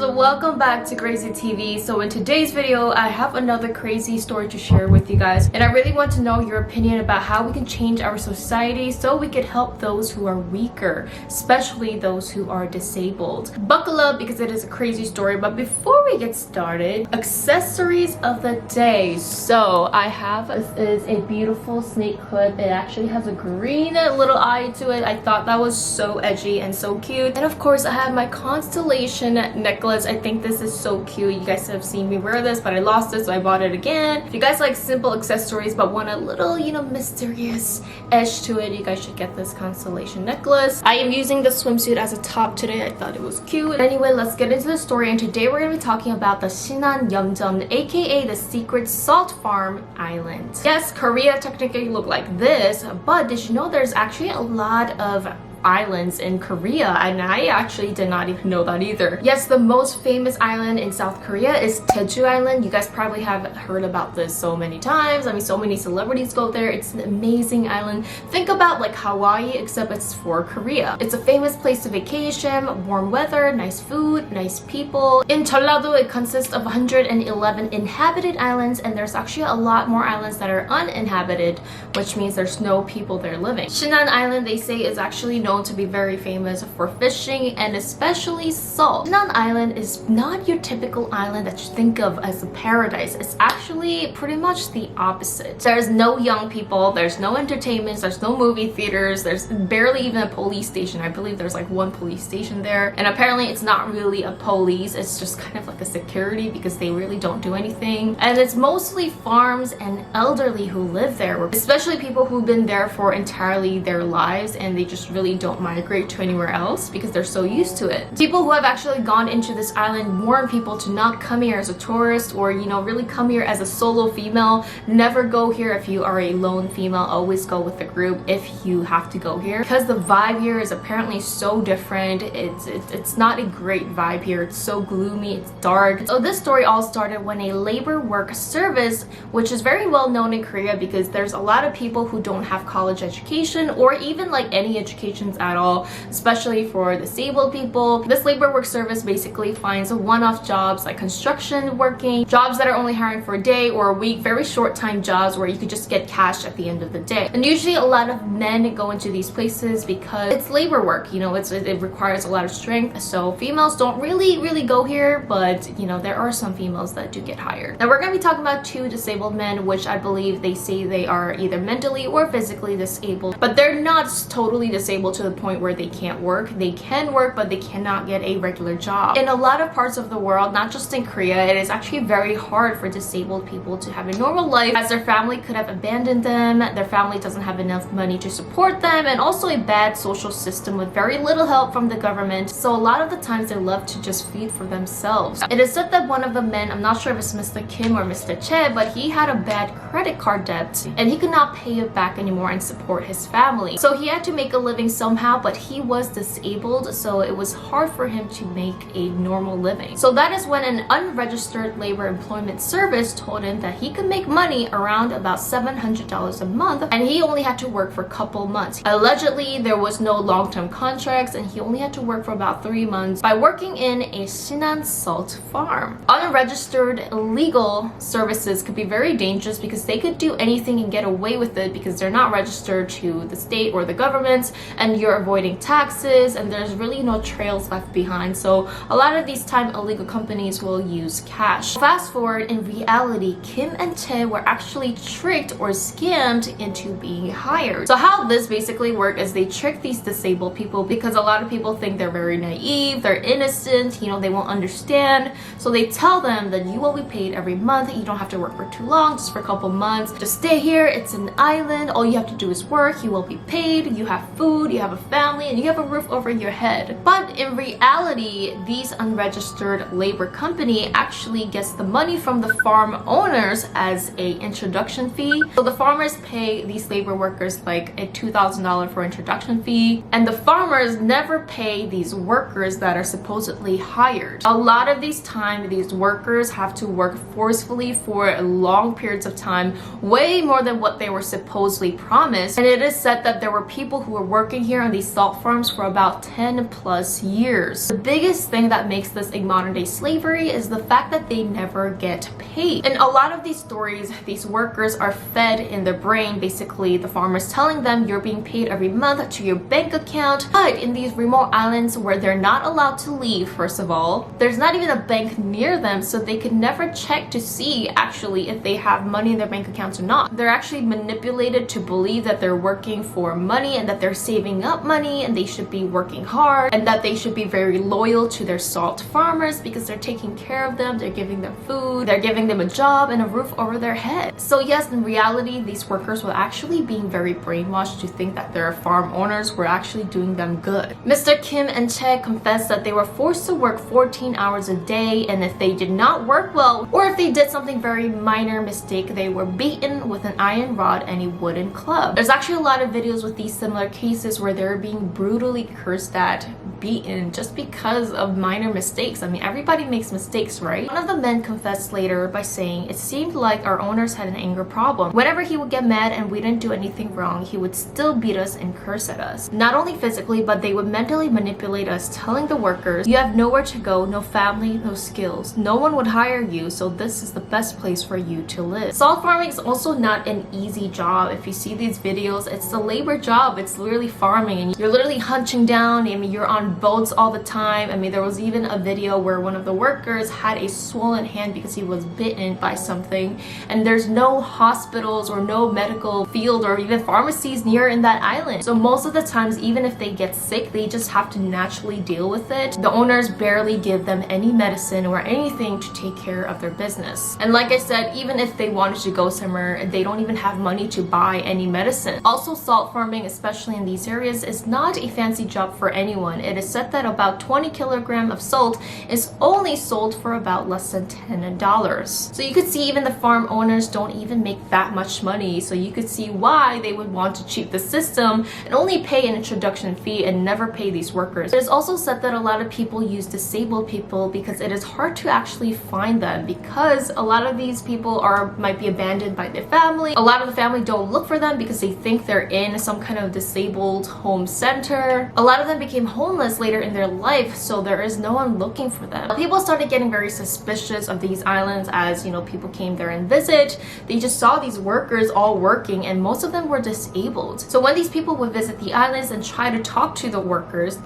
So welcome back to GRAZYTV. So in today's video, I have another crazy story to share with you guys. And I really want to know your opinion about how we can change our society so we can help those who are weaker, especially those who are disabled. Buckle up because it is a crazy story. But before we get started, accessories of the day. So I have, this is a beautiful snake hood. It actually has a green little eye to it. I thought that was so edgy and so cute. And of course, I have my constellation necklace. I think this is so cute. You guys have seen me wear this, but I lost it, so I bought it again. If you guys like simple accessories but want a little, mysterious edge to it, you guys should get this constellation necklace. I am using the swimsuit as a top today. I thought it was cute. Anyway, let's get into the story. And today we're going to be talking about the SHINAHN Yeomjeon, aka the secret salt farm island. Yes, Korea technically look like this, but did you know there's actually a lot of islands in Korea, and I actually did not even know that either. Yes, the most famous island in South Korea is Jeju Island. You guys probably have heard about this so many times. I mean, so many celebrities go there. It's an amazing island. Think about like Hawaii, except it's for Korea. It's a famous place to vacation, warm weather, nice food, nice people. In Jeollado, it consists of 111 inhabited islands, and there's actually a lot more islands that are uninhabited, which means there's no people there living. SHINAHN Island, they say, is actually known to be very famous for fishing and especially salt. SHINAHN Island is not your typical island that you think of as a paradise. It's actually pretty much the opposite. There's no young people, there's no entertainment, there's no movie theaters, there's barely even a police station. I believe there's like one police station there, and apparently it's not really a police, it's just kind of like a security because they really don't do anything. And it's mostly farms and elderly who live there, especially people who've been there for entirely their lives and they just really don't migrate to anywhere else because they're so used to it. People who have actually gone into this island warn people to not come here as a tourist or really come here as a solo female. Never go here if you are a lone female. Always go with the group if you have to go here, because the vibe here is apparently so different. It's not a great vibe here. It's so gloomy, it's dark. So this story all started when a labor work service, which is very well known in Korea because there's a lot of people who don't have college education or even like any education at all, especially for disabled people. This labor work service basically finds one-off jobs like construction working, jobs that are only hiring for a day or a week, very short-time jobs where you could just get cash at the end of the day. And usually a lot of men go into these places because it's labor work, it requires a lot of strength, so females don't really go here, but there are some females that do get hired. Now we're going to be talking about two disabled men, which I believe they say they are either mentally or physically disabled, but they're not totally disabled to the point where they can't work. They can work, but they cannot get a regular job. In a lot of parts of the world, not just in Korea, it is actually very hard for disabled people to have a normal life, as their family could have abandoned them, their family doesn't have enough money to support them, and also a bad social system with very little help from the government. So a lot of the times they love to just feed for themselves. It is said that one of the men, I'm not sure if it's Mr. Kim or Mr. Che, but he had a bad credit card debt and he could not pay it back anymore and support his family. So he had to make a living somehow, but he was disabled, so it was hard for him to make a normal living. So that is when an unregistered labor employment service told him that he could make money around about $700 a month, and he only had to work for a couple months. Allegedly, there was no long-term contracts and he only had to work for about 3 months by working in a SHINAHN salt farm. Unregistered illegal services could be very dangerous because they could do anything and get away with it because they're not registered to the state or the government, and you're avoiding taxes, and there's really no trails left behind. So a lot of these time illegal companies will use cash. Fast forward, in reality, Kim and Tae were actually tricked or scammed into being hired. So how this basically works is they trick these disabled people because a lot of people think they're very naive, they're innocent, they won't understand. So they tell them that you will be paid every month, you don't have to work for too long, just for a couple months. Just stay here, it's an island, all you have to do is work, you will be paid, you have food, you have a family, and you have a roof over your head. But in reality, these unregistered labor company actually gets the money from the farm owners as a introduction fee. So the farmers pay these labor workers like a $2,000 for introduction fee, and the farmers never pay these workers that are supposedly hired. A lot of these time, these workers have to work forcefully for long periods of time, way more than what they were supposedly promised. And it is said that there were people who were working here here on these salt farms for about 10 plus years. The biggest thing that makes this a modern day slavery is the fact that they never get paid. In a lot of these stories, these workers are fed in their brain, basically the farmers telling them you're being paid every month to your bank account. But in these remote islands where they're not allowed to leave, first of all, there's not even a bank near them, so they could never check to see actually if they have money in their bank accounts or not. They're actually manipulated to believe that they're working for money and that they're saving up money and they should be working hard and that they should be very loyal to their salt farmers because they're taking care of them, they're giving them food, they're giving them a job and a roof over their head. So yes, in reality, these workers were actually being very brainwashed to think that their farm owners were actually doing them good. Mr. Kim and Che confessed that they were forced to work 14 hours a day, and if they did not work well or if they did something very minor mistake, they were beaten with an iron rod and a wooden club. There's actually a lot of videos with these similar cases where they're being brutally cursed at, beaten just because of minor mistakes. I mean, everybody makes mistakes, right? One of the men confessed later by saying, "It seemed like our owners had an anger problem. Whenever he would get mad and we didn't do anything wrong, he would still beat us and curse at us. Not only physically, but they would mentally manipulate us, telling the workers, you have nowhere to go, no family, no skills. No one would hire you, so this is the best place for you to live." Salt farming is also not an easy job. If you see these videos, it's a labor job. It's literally farming and you're literally hunching down. I mean, you're on boats all the time. I mean, there was even a video where one of the workers had a swollen hand because he was bitten by something, and there's no hospitals or no medical field or even pharmacies near in that island. So most of the times, even if they get sick, they just have to naturally deal with it. The owners barely give them any medicine or anything to take care of their business. And like I said, even if they wanted to go somewhere, they don't even have money to buy any medicine. Also, salt farming, especially in these areas, is not a fancy job for anyone. It is said that about 20 kilograms of salt is only sold for about less than $10. So you could see even the farm owners don't even make that much money. So you could see why they would want to cheat the system and only pay an introduction fee and never pay these workers. It is also said that a lot of people use disabled people because it is hard to actually find them, because a lot of these people might be abandoned by their family. A lot of the family don't look for them because they think they're in some kind of disabled home center. A lot of them became homeless later in their life, so there is no one looking for them. People started getting very suspicious of these islands as, you know, people came there and visit. They just saw these workers all working, and most of them were disabled. So when these people would visit the islands and try to talk to the workers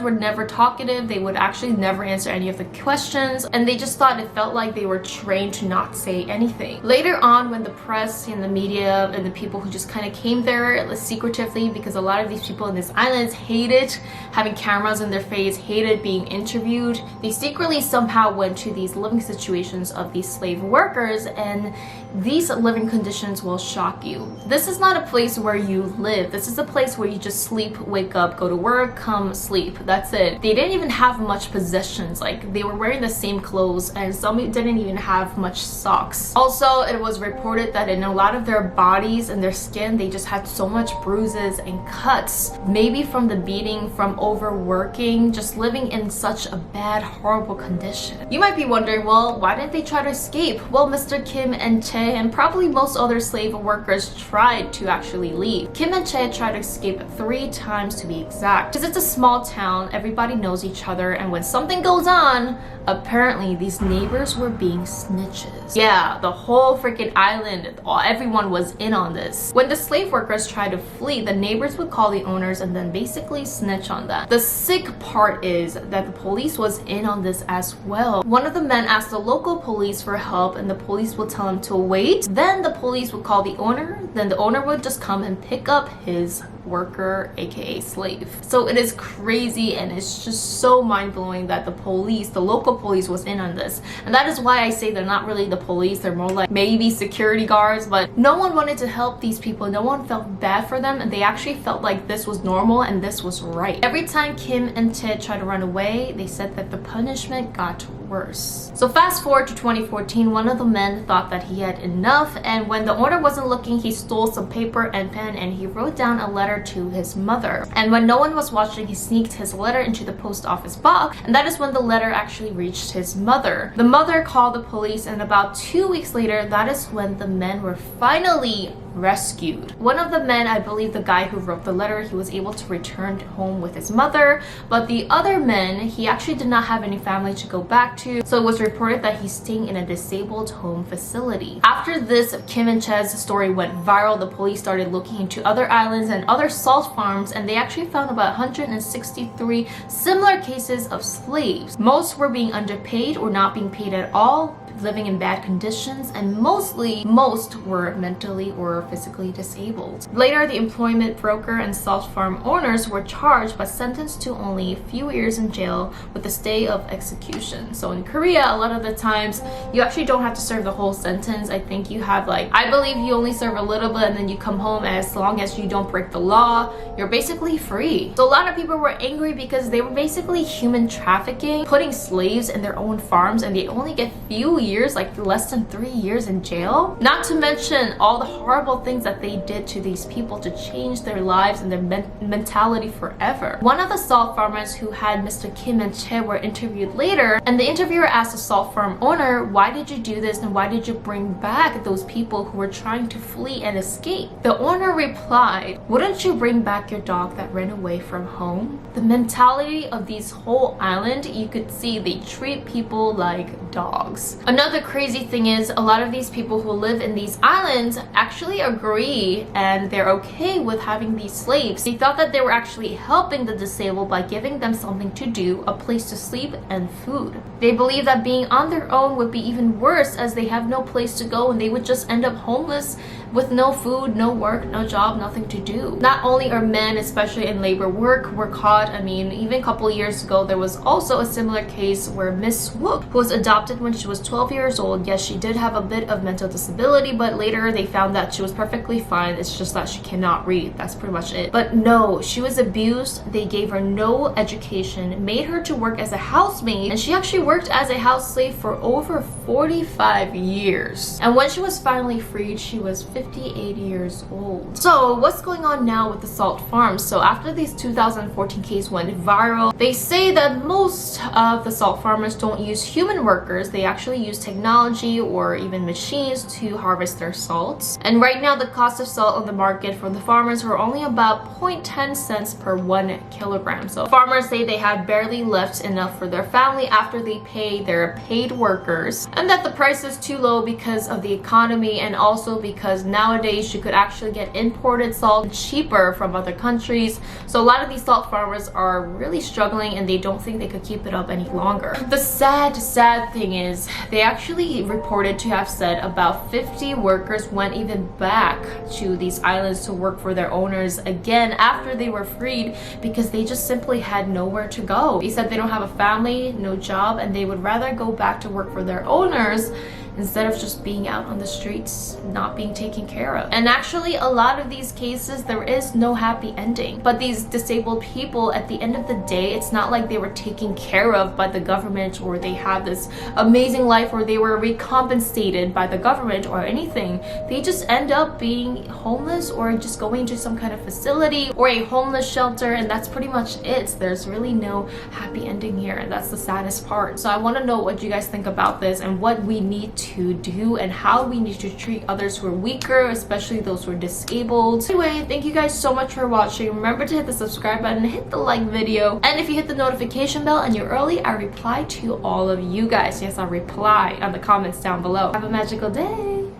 were never talkative. They would actually never answer any of the questions, and they just thought it felt like they were trained to not say anything. Later on, when the press and the media and the people who just kind of came there secretively, because a lot of these people in these islands hated having cameras in their face, hated being interviewed, they secretly somehow went to these living situations of these slave workers, and these living conditions will shock you. This is not a place where you live. This is a place where you just sleep, wake up, go to work, come, sleep. That's it. They didn't even have much possessions. Like, they were wearing the same clothes, and some didn't even have much socks. Also, it was reported that in a lot of their bodies and their skin, they just had so much bruises and cuts, maybe from the beating, from overworking, just living in such a bad, horrible condition. You might be wondering, well, why didn't they try to escape? Well, Mr. Kim and Che and probably most other slave workers tried to actually leave. Kim and Che tried to escape 3 times to be exact. Because it's a small town, everybody knows each other, and when something goes on, apparently these neighbors were being snitches. Yeah, the whole freaking island, everyone was in on this. When the slave workers tried to flee, the neighbors would call the owners and then basically snitch on them. The sick part is that the police was in on this as well. One of the men asked the local police for help, and the police would tell him to wait. Then the police would call the owner, then the owner would just come and pick up his worker, aka slave. So it is crazy, and it's just so mind-blowing that the police, the local police, was in on this. And that is why I say they're not really the police, they're more like maybe security guards. But no one wanted to help these people, no one felt bad for them, and they actually felt like this was normal and this was right. Every time Kim and Ted tried to run away, they said that the punishment got worse. So fast forward to 2014, one of the men thought that he had enough, and when the owner wasn't looking, he stole some paper and pen and he wrote down a letter to his mother. And when no one was watching, he sneaked his letter into the post office box, and that is when the letter actually reached his mother. The mother called the police, and about 2 weeks later, that is when the men were finally rescued. One of the men, I believe the guy who wrote the letter, he was able to return home with his mother, but the other men, he actually did not have any family to go back to, so it was reported that he's staying in a disabled home facility. After this Kim and Che's story went viral, the police started looking into other islands and other salt farms, and they actually found about 163 similar cases of slaves. Most were being underpaid or not being paid at all, living in bad conditions, and most were mentally or physically disabled. Later, the employment broker and salt farm owners were charged but sentenced to only a few years in jail with a stay of execution. So in Korea, a lot of the times you actually don't have to serve the whole sentence. I think you have, like, I believe you only serve a little bit and then you come home, and as long as you don't break the law, you're basically free. So a lot of people were angry because they were basically human trafficking, putting slaves in their own farms, and they only get few years, like less than 3 years in jail. Not to mention all the horrible things that they did to these people to change their lives and their mentality forever. One of the salt farmers who had Mr. Kim and Che were interviewed later, and the interviewer asked the salt farm owner, why did you do this and why did you bring back those people who were trying to flee and escape? The owner replied, wouldn't you bring back your dog that ran away from home? The mentality of these whole island, you could see they treat people like dogs. Another crazy thing is a lot of these people who live in these islands actually agree and they're okay with having these slaves. They thought that they were actually helping the disabled by giving them something to do, a place to sleep, and food. They believe that being on their own would be even worse, as they have no place to go and they would just end up homeless with no food, no work, no job, nothing to do. Not only are men, especially in labor work, were caught. I mean, even a couple years ago, there was also a similar case where Miss Swoop, who was adopted when she was 12 years old. Yes, she did have a bit of mental disability, but later they found that she was perfectly fine. It's just that she cannot read. That's pretty much it. But no, she was abused. They gave her no education, made her to work as a housemaid, and she actually worked as a house slave for over 45 years. And when she was finally freed, she was 58 years old. So what's going on now with the salt farms? So after this 2014 case went viral, they say that most of the salt farmers don't use human workers. They actually use technology or even machines to harvest their salts. And right now the cost of salt on the market for the farmers are only about 0.10 cents per 1 kilogram. So farmers say they had barely left enough for their family after they pay their paid workers, and that the price is too low because of the economy, and also because nowadays you could actually get imported salt cheaper from other countries. So a lot of these salt farmers are really struggling and they don't think they could keep it up any longer. The sad thing is they actually reported to have said about 50 workers went even back to these islands to work for their owners again after they were freed because they just simply had nowhere to go. They said they don't have a family, no job, and they would rather go back to work for their owners instead of just being out on the streets, not being taken care of. And actually, a lot of these cases, there is no happy ending. But these disabled people, at the end of the day, it's not like they were taken care of by the government or they have this amazing life or they were recompensated by the government or anything. They just end up being homeless or just going to some kind of facility or a homeless shelter, and that's pretty much it. There's really no happy ending here, and that's the saddest part. So I want to know what you guys think about this and what we need to do and how we need to treat others who are weaker, especially those who are disabled. Anyway, thank you guys so much for watching. Remember to hit the subscribe button, hit the like video, and if you hit the notification bell and you're early, I reply to all of you guys. Yes, I'll reply on the comments down below. Have a magical day.